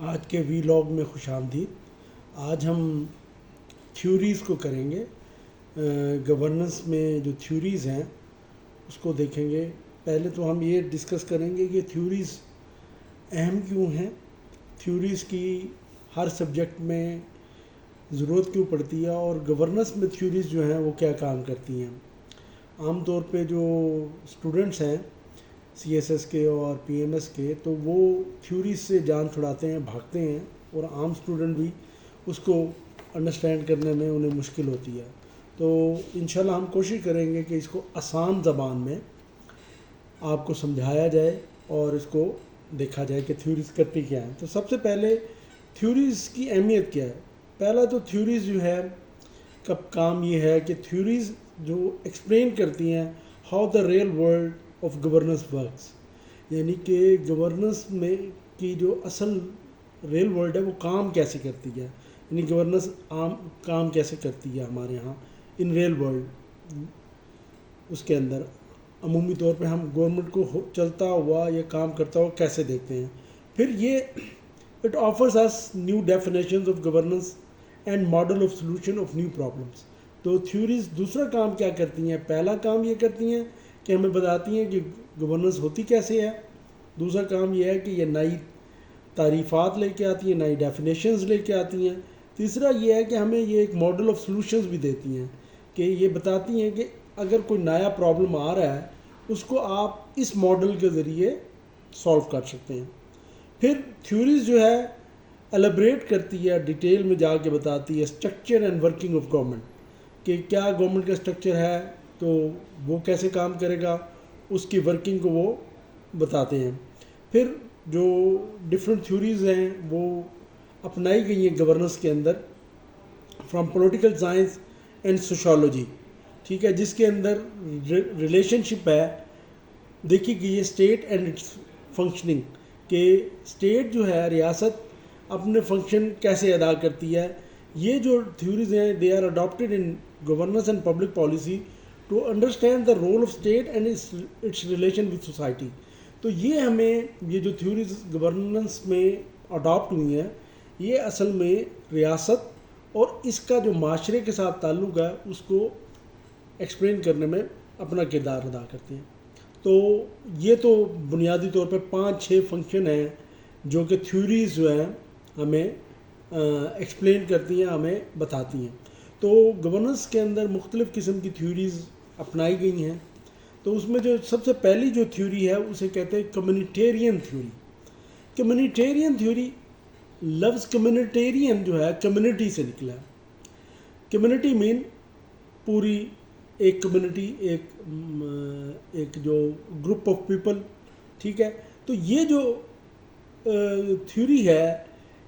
آج کے ویلاگ میں خوش آمدید۔ آج ہم تھیوریز کو کریں گے۔ گورننس میں جو تھیوریز ہیں اس کو دیکھیں گے۔ پہلے تو ہم یہ ڈسکس کریں گے کہ تھیوریز اہم کیوں ہیں، تھیوریز کی ہر سبجیکٹ میں ضرورت کیوں پڑتی ہے، اور گورننس میں تھیوریز جو ہیں وہ کیا کام کرتی ہیں۔ عام طور پہ جو اسٹوڈنٹس ہیں سی ایس ایس کے اور پی ایم ایس کے، تو وہ تھیوریز سے جان چھڑاتے ہیں، بھاگتے ہیں، اور عام اسٹوڈنٹ بھی اس کو انڈرسٹینڈ کرنے میں انہیں مشکل ہوتی ہے۔ تو انشاءاللہ ہم کوشش کریں گے کہ اس کو آسان زبان میں آپ کو سمجھایا جائے اور اس کو دیکھا جائے کہ تھیوریز کرتی کیا ہیں۔ تو سب سے پہلے تھیوریز کی اہمیت کیا ہے۔ پہلا تو تھیوریز جو ہے کا کام یہ ہے کہ تھیوریز جو ایکسپلین کرتی ہیں how the real world of governance works, یعنی کہ گورننس میں کی جو اصل ریئل ورلڈ ہے وہ کام کیسے کرتی ہے، یعنی گورننس عام کام کیسے کرتی ہے ہمارے ہاں ان ریئل ورلڈ۔ اس کے اندر عمومی طور پہ ہم گورنمنٹ کو چلتا ہوا یا کام کرتا ہوا کیسے دیکھتے ہیں۔ پھر یہ it offers us new definitions of governance and model of solution of new problems. تو تھیوریز دوسرا کام کیا کرتی ہیں، پہلا کام یہ کرتی ہیں کہ ہمیں بتاتی ہیں کہ گورننس ہوتی کیسے ہے۔ دوسرا کام یہ ہے کہ یہ نئی تعریفات لے کے آتی ہیں، نئی ڈیفینیشنز لے کے آتی ہیں۔ تیسرا یہ ہے کہ ہمیں یہ ایک ماڈل آف سلوشنز بھی دیتی ہیں کہ یہ بتاتی ہیں کہ اگر کوئی نیا پرابلم آ رہا ہے اس کو آپ اس ماڈل کے ذریعے سولو کر سکتے ہیں۔ پھر تھیوریز جو ہے ایلیبریٹ کرتی ہے، ڈیٹیل میں جا کے بتاتی ہے structure and working of government, کہ کیا گورنمنٹ کا اسٹرکچر ہے تو وہ کیسے کام کرے گا، اس کی ورکنگ کو وہ بتاتے ہیں۔ پھر جو ڈفرینٹ تھیوریز ہیں وہ اپنائی گئی ہیں گورننس کے اندر، from political science and sociology, ٹھیک ہے، جس کے اندر ریلیشن شپ ہے دیکھی گئی ہے اسٹیٹ اینڈ اٹس فنکشننگ، کہ اسٹیٹ جو ہے ریاست اپنے فنکشن کیسے ادا کرتی ہے۔ یہ جو تھیوریز ہیں they are adapted in governance and public policy to understand the role of state and its relation with society. تو یہ ہمیں یہ جو تھیوریز گورننس میں اڈاپٹ ہوئی ہیں یہ اصل میں ریاست اور اس کا جو معاشرے کے ساتھ تعلق ہے اس کو ایکسپلین کرنے میں اپنا کردار ادا کرتے ہیں۔ تو یہ تو بنیادی طور پہ 5-6 فنکشن ہیں جو کہ تھیوریز جو ہیں ہمیں ایکسپلین کرتی ہیں، ہمیں بتاتی ہیں۔ تو گورننس کے اندر مختلف قسم کی تھیوریز اپنائی گئی ہیں۔ تو اس میں جو سب سے پہلی جو تھیوری ہے اسے کہتے ہیں کمیونٹیرین تھیوری۔ کمیونٹیرین تھیوری، لفظ کمیونٹیرین جو ہے کمیونٹی سے نکلا ہے۔ کمیونٹی مین پوری ایک کمیونٹی، ایک جو گروپ آف پیپل، ٹھیک ہے۔ تو یہ جو تھیوری ہے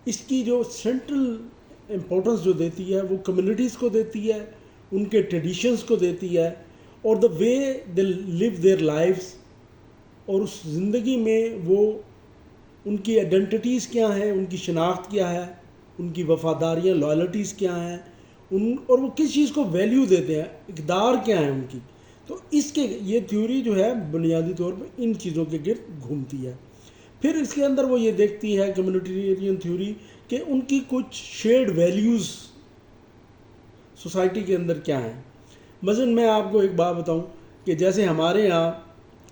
اس کی جو سینٹرل امپورٹنس جو دیتی ہے وہ کمیونٹیز کو دیتی ہے، ان کے ٹریڈیشنز کو دیتی ہے، اور دا وے دے لیو دیئر لائفز، اور اس زندگی میں وہ ان کی آئیڈینٹیٹیز کیا ہیں، ان کی شناخت کیا ہے، ان کی وفاداریاں لائلٹیز کیا ہیں، اور وہ کس چیز کو ویلیو دیتے ہیں، اقدار کیا ہیں ان کی۔ تو اس کے یہ تھیوری جو ہے بنیادی طور پہ ان چیزوں کے گرد گھومتی ہے۔ پھر اس کے اندر وہ یہ دیکھتی ہے کمیونٹیرین تھیوری کہ ان کی کچھ شیئرڈ ویلیوز سوسائٹی کے اندر کیا ہیں۔ مثلاً میں آپ کو ایک بات بتاؤں کہ جیسے ہمارے یہاں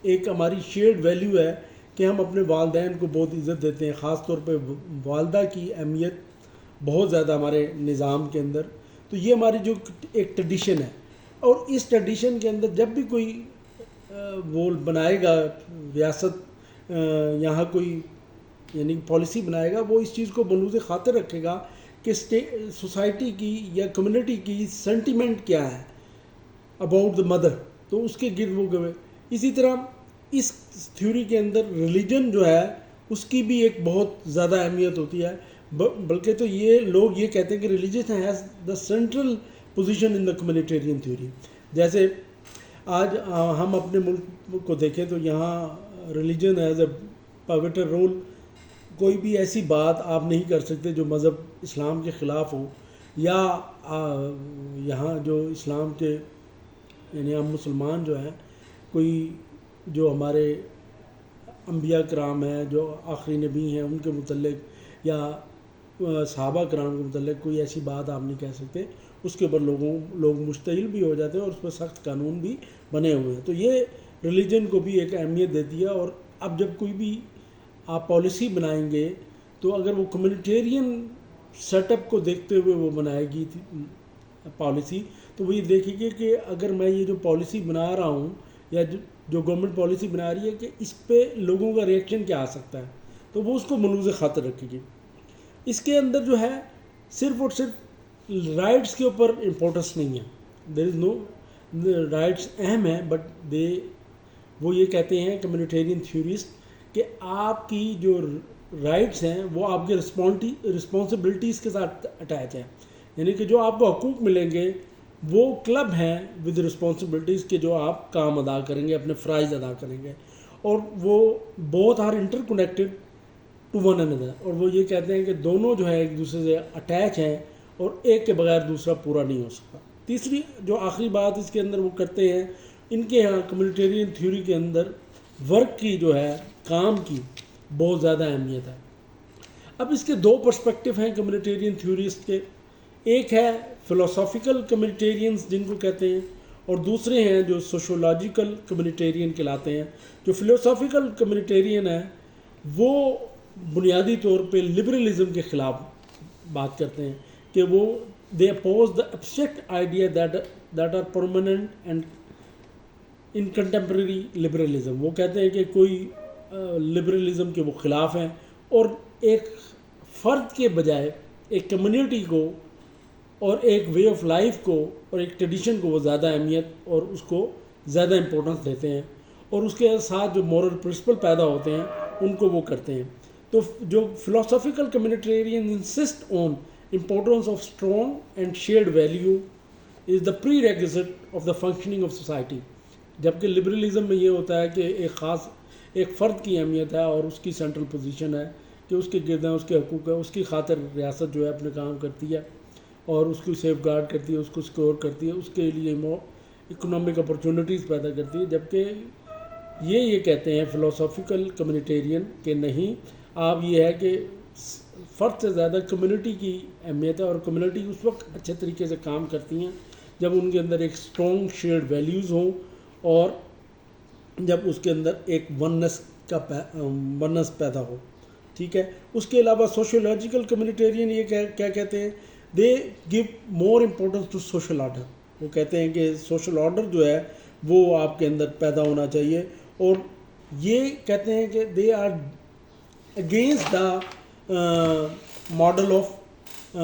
ایک ہماری شیئرڈ ویلیو ہے کہ ہم اپنے والدین کو بہت عزت دیتے ہیں، خاص طور پہ والدہ کی اہمیت بہت زیادہ ہمارے نظام کے اندر۔ تو یہ ہماری جو ایک ٹریڈیشن ہے، اور اس ٹریڈیشن کے اندر جب بھی کوئی وہ بنائے گا ریاست، یہاں کوئی یعنی پالیسی بنائے گا، وہ اس چیز کو بنود خاطر رکھے گا کہ سوسائٹی کی یا کمیونٹی کی سینٹیمنٹ کیا ہے اباؤٹ دا مدر، تو اس کے گرد وہ گئے۔ اسی طرح اس تھیوری کے اندر ریلیجن جو ہے اس کی بھی ایک بہت زیادہ اہمیت ہوتی ہے، بلکہ تو یہ لوگ یہ کہتے ہیں کہ religion has the central position in the communitarian theory. جیسے آج ہم اپنے ملک کو دیکھیں تو یہاں religion is a pivotal role, کوئی بھی ایسی بات آپ نہیں کر سکتے جو مذہب اسلام کے خلاف ہو، یا یہاں جو اسلام کے یعنی ہم مسلمان جو ہیں، کوئی جو ہمارے انبیاء کرام ہیں جو آخری نبی ہیں ان کے متعلق یا صحابہ کرام کے متعلق کوئی ایسی بات آپ نہیں کہہ سکتے، اس کے اوپر لوگ مشتعل بھی ہو جاتے ہیں اور اس پر سخت قانون بھی بنے ہوئے ہیں. تو یہ ریلیجن کو بھی ایک اہمیت دیتی ہے. اور اب جب کوئی بھی آپ پالیسی بنائیں گے تو اگر وہ کمیونٹیرین سیٹ اپ کو دیکھتے ہوئے وہ بنائے گی پالیسی، تو وہ یہ دیکھے گی کہ اگر میں یہ جو پالیسی بنا رہا ہوں یا جو گورنمنٹ پالیسی بنا رہی ہے کہ اس پہ لوگوں کا ریئیکشن کیا آ سکتا ہے، تو وہ اس کو ملوث خاطر رکھے گی. اس کے اندر جو ہے صرف اور صرف رائٹس کے اوپر امپورٹنس نہیں ہے. دیر از نو، رائٹس اہم ہیں بٹ وہ یہ کہتے ہیں کمیونٹیرین تھیورسٹ کہ آپ کی جو رائٹس ہیں وہ آپ کے رسپانسبلٹیز کے ساتھ اٹیچ ہیں. یعنی کہ جو آپ کو حقوق ملیں گے وہ کلب ہیں ود رسپانسبلٹیز کے، جو آپ کام ادا کریں گے، اپنے فرائض ادا کریں گے. اور وہ بہت are interconnected to one another. اور وہ یہ کہتے ہیں کہ دونوں جو ہے ایک دوسرے سے اٹیچ ہیں اور ایک کے بغیر دوسرا پورا نہیں ہو سکتا. تیسری جو آخری بات اس کے اندر وہ کرتے ہیں، ان کے یہاں کمیونٹیرین تھیوری کے اندر ورک کی جو ہے، کام کی بہت زیادہ اہمیت ہے. اب اس کے دو پرسپیکٹیو ہیں کمیونٹیرین تھیوریسٹ کے. ایک ہے فلاسافیکل کمیونٹیرینز جن کو کہتے ہیں، اور دوسرے ہیں جو سوشولوجیکل کمیونٹیرین کہلاتے ہیں. جو فلاسافیکل کمیونٹیرین ہے وہ بنیادی طور پہ لبرلزم کے خلاف بات کرتے ہیں کہ وہ they oppose the abstract idea that are permanent and in contemporary liberalism. وہ کہتے ہیں کہ کوئی لبرلزم کے وہ خلاف ہیں، اور ایک فرد کے بجائے ایک کمیونٹی کو اور ایک وے آف لائف کو اور ایک ٹریڈیشن کو وہ زیادہ اہمیت اور اس کو زیادہ امپورٹنس دیتے ہیں، اور اس کے ساتھ جو مورل پرنسپل پیدا ہوتے ہیں ان کو وہ کرتے ہیں. تو جو philosophical communitarian insist on importance of strong and shared value as the prerequisite of the functioning of society. جبکہ لبرلزم میں یہ ہوتا ہے کہ ایک فرد کی اہمیت ہے اور اس کی سینٹرل پوزیشن ہے کہ اس کے گرد ہیں، اس کے حقوق ہیں، اس کی خاطر ریاست جو ہے اپنے کام کرتی ہے اور اس کو سیف گارڈ کرتی ہے، اس کو سکیور کرتی ہے، اس کے لیے اکنامک اپرچونیٹیز پیدا کرتی ہے. جبکہ یہ کہتے ہیں فلاسافیکل کمیونٹیرین کہ نہیں، آپ یہ ہے کہ فرد سے زیادہ کمیونٹی کی اہمیت ہے، اور کمیونٹی اس وقت اچھے طریقے سے کام کرتی ہیں جب ان کے اندر ایک اسٹرانگ شیئرڈ ویلیوز ہوں اور جب اس کے اندر ایک ونس پیدا ہو. ٹھیک ہے. اس کے علاوہ سوشولوجیکل کمیونٹیرین یہ کیا کہتے ہیں، they give more importance to social order. وہ کہتے ہیں کہ سوشل آرڈر جو ہے وہ آپ کے اندر پیدا ہونا چاہیے، اور یہ کہتے ہیں کہ they are against the model of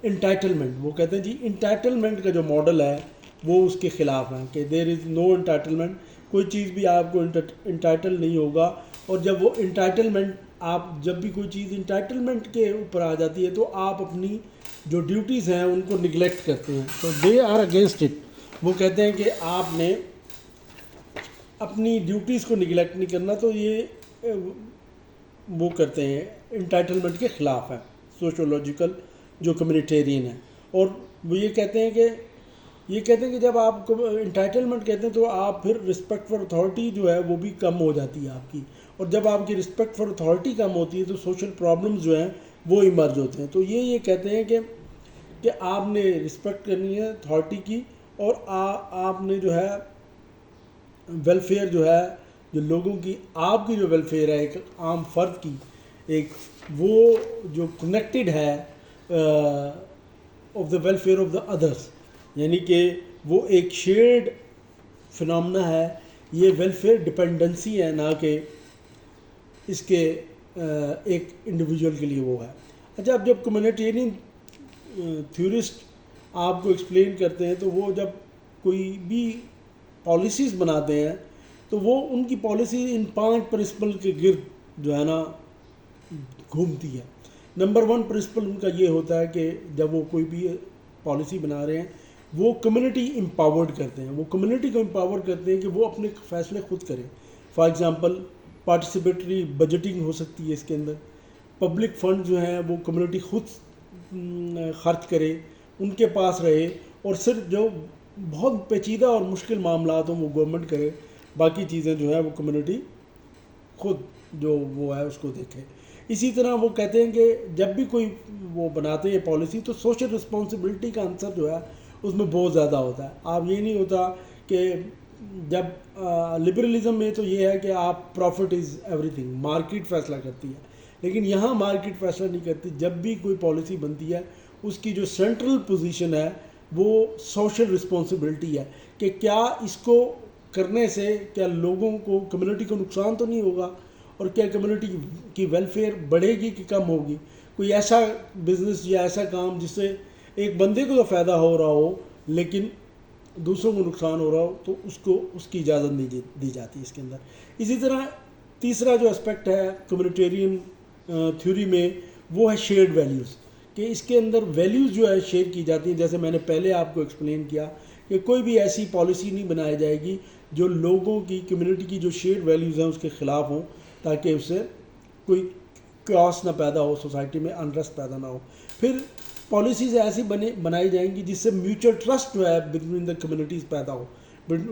entitlement. وہ کہتے ہیں جی انٹائٹلمنٹ کا جو ماڈل ہے وہ اس کے خلاف ہے کہ دیر از نو انٹائٹلمنٹ، کوئی چیز بھی آپ کو انٹائٹل نہیں ہوگا. اور جب وہ انٹائٹلمنٹ، آپ جب بھی کوئی چیز انٹائٹلمنٹ کے اوپر آ جاتی ہے تو آپ اپنی جو ڈیوٹیز ہیں ان کو نگلیکٹ کرتے ہیں. تو دے آر اگینسٹ اٹ. وہ کہتے ہیں کہ آپ نے اپنی ڈیوٹیز کو نگلیکٹ نہیں کرنا. تو یہ وہ کرتے ہیں انٹائٹلمنٹ کے خلاف ہے سوشولوجیکل جو کمیونٹیرین ہے. اور وہ یہ کہتے ہیں کہ جب آپ کو انٹائٹلمنٹ کہتے ہیں تو آپ پھر رسپیکٹ فار اتھارٹی جو ہے وہ بھی کم ہو جاتی ہے آپ کی. اور جب آپ کی رسپیکٹ فار اتھارٹی کم ہوتی ہے تو سوشل پرابلمز جو ہیں وہ ایمرج ہوتے ہیں. تو یہ کہتے ہیں کہ آپ نے رسپیکٹ کرنی ہے اتھارٹی کی، اور آپ نے جو ہے ویلفیئر جو ہے، جو لوگوں کی، آپ کی جو ویلفیئر ہے ایک عام فرد کی، ایک وہ جو کنیکٹڈ ہے of the welfare of the others, یعنی کہ وہ ایک شیئرڈ فنامنا ہے. یہ ویلفیئر ڈپینڈنسی ہے، نہ کہ اس کے ایک انڈیویجول کے لیے وہ ہے. اچھا، اب جب کمیونٹیرین تھیورسٹ آپ کو ایکسپلین کرتے ہیں تو وہ جب کوئی بھی پالیسیز بناتے ہیں تو وہ ان کی پالیسی ان 5 پرنسپل کے گرد جو ہے نا گھومتی ہے. نمبر 1 پرنسپل ان کا یہ ہوتا ہے کہ جب وہ کوئی بھی پالیسی بنا رہے ہیں وہ کمیونٹی امپاورڈ کرتے ہیں. وہ کمیونٹی کو امپاور کرتے ہیں کہ وہ اپنے فیصلے خود کریں. فار ایگزامپل پارٹیسپیٹری بجٹنگ ہو سکتی ہے اس کے اندر. پبلک فنڈ جو ہیں وہ کمیونٹی خود خرچ کرے، ان کے پاس رہے، اور صرف جو بہت پیچیدہ اور مشکل معاملات ہوں وہ گورنمنٹ کرے، باقی چیزیں جو ہیں وہ کمیونٹی خود جو وہ ہے اس کو دیکھے. اسی طرح وہ کہتے ہیں کہ جب بھی کوئی وہ بناتے ہیں پالیسی تو سوشل رسپانسبلٹی کا عنصر جو ہے اس میں بہت زیادہ ہوتا ہے. آپ یہ نہیں ہوتا کہ جب لبرلزم میں تو یہ ہے کہ آپ پروفٹ از ایوری تھنگ، مارکیٹ فیصلہ کرتی ہے، لیکن یہاں مارکیٹ فیصلہ نہیں کرتی. جب بھی کوئی پالیسی بنتی ہے اس کی جو سینٹرل پوزیشن ہے وہ سوشل رسپانسبلٹی ہے کہ کیا اس کو کرنے سے کیا لوگوں کو، کمیونٹی کو نقصان تو نہیں ہوگا، اور کیا کمیونٹی کی ویلفیئر بڑھے گی کہ کم ہوگی. کوئی ایسا بزنس یا ایسا کام جس سے ایک بندے کو تو فائدہ ہو رہا ہو لیکن دوسروں کو نقصان ہو رہا ہو تو اس کی اجازت نہیں دی جاتی اس کے اندر. اسی طرح تیسرا جو اسپیکٹ ہے کمیونٹیرین تھیوری میں وہ ہے شیئرڈ ویلیوز، کہ اس کے اندر ویلیوز جو ہے شیئر کی جاتی ہیں. جیسے میں نے پہلے آپ کو ایکسپلین کیا کہ کوئی بھی ایسی پالیسی نہیں بنائی جائے گی جو لوگوں کی، کمیونٹی کی جو شیئرڈ ویلیوز ہیں اس کے خلاف ہوں، تاکہ اس سے کوئی کیوس نہ پیدا ہو، سوسائٹی میں انریسٹ پیدا نہ ہو. پھر پالیسیز ایسی بنائی جائیں گی جس سے میوچل ٹرسٹ جو ہے بٹوین دا کمیونٹیز پیدا ہو،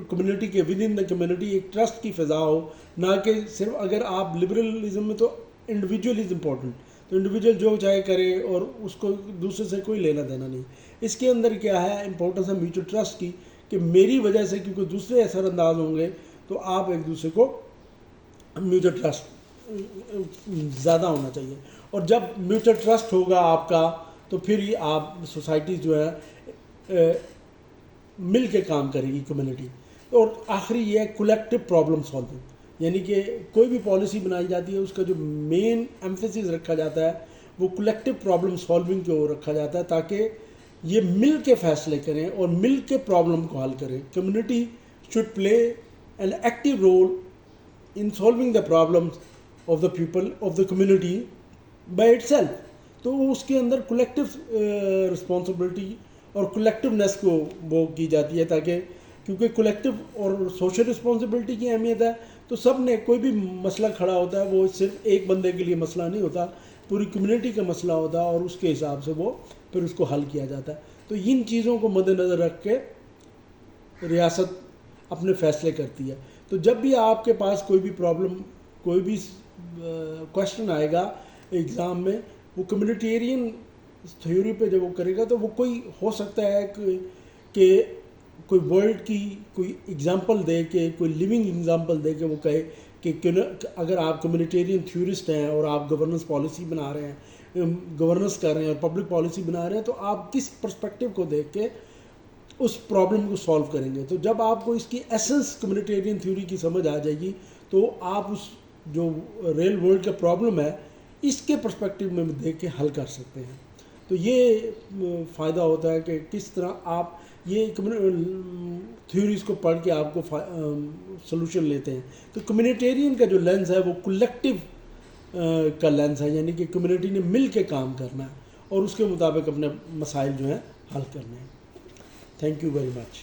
کمیونٹی کے ود ان دا کمیونٹی ایک ٹرسٹ کی فضا ہو، نہ کہ صرف اگر آپ لبرلزم میں تو انڈیویجول از امپورٹنٹ، تو انڈیویجول جو چاہے کرے اور اس کو دوسرے سے کوئی لینا دینا نہیں. اس کے اندر کیا ہے امپورٹنس ہے میوچل ٹرسٹ کی، کہ میری وجہ سے کیونکہ دوسرے اثر انداز ہوں گے تو آپ ایک دوسرے کو میوچل ٹرسٹ زیادہ ہونا چاہیے. اور جب میوچل ٹرسٹ ہوگا آپ کا تو پھر ہی آپ سوسائٹی جو ہے مل کے کام کرے گی کمیونٹی. اور آخری یہ ہے کولیکٹیو پرابلم سالونگ، یعنی کہ کوئی بھی پالیسی بنائی جاتی ہے اس کا جو مین ایمفیسس رکھا جاتا ہے وہ کولیکٹیو پرابلم سالونگ کو رکھا جاتا ہے، تاکہ یہ مل کے فیصلے کریں اور مل کے پرابلم کو حل کریں. Community should play an active role in solving the problems of the people of the community by itself. تو اس کے اندر کولیکٹیو رسپانسبلٹی اور کولیکٹیونیس کو وہ کی جاتی ہے، تاکہ کیونکہ کولیکٹیو اور سوشل رسپانسبلٹی کی اہمیت ہے تو سب نے، کوئی بھی مسئلہ کھڑا ہوتا ہے وہ صرف ایک بندے کے لیے مسئلہ نہیں ہوتا، پوری کمیونٹی کا مسئلہ ہوتا ہے، اور اس کے حساب سے وہ پھر اس کو حل کیا جاتا ہے. تو ان چیزوں کو مد نظر رکھ کے ریاست اپنے فیصلے کرتی ہے. تو جب بھی آپ کے پاس کوئی بھی پرابلم، کوئی بھی کویشچن آئے گا ایگزام میں، وہ کمیونٹیرین تھیوری پہ جب وہ کرے گا تو وہ کوئی ہو سکتا ہے کہ کوئی ورلڈ کی کوئی ایگزامپل دے کے، کوئی لیونگ ایگزامپل دے کے وہ کہے کہ اگر آپ کمیونٹیرین تھیورسٹ ہیں اور آپ گورننس پالیسی بنا رہے ہیں، گورننس کر رہے ہیں اور پبلک پالیسی بنا رہے ہیں، تو آپ کس پرسپیکٹیو کو دیکھ کے اس پرابلم کو سالو کریں گے. تو جب آپ کو اس کی ایسنس کمیونٹیرین تھیوری کی سمجھ آ جائے گی تو آپ اس جو ریئل ورلڈ کا پرابلم ہے اس کے پرسپیکٹیو میں دیکھ کے حل کر سکتے ہیں. تو یہ فائدہ ہوتا ہے کہ کس طرح آپ یہ تھیوریز کو پڑھ کے آپ کو سلوشن لیتے ہیں. تو کمیونٹیرین کا جو لینس ہے وہ کولیکٹیو کا لینس ہے، یعنی کہ کمیونٹی نے مل کے کام کرنا ہے اور اس کے مطابق اپنے مسائل جو ہیں حل کرنے ہیں. Thank you very much.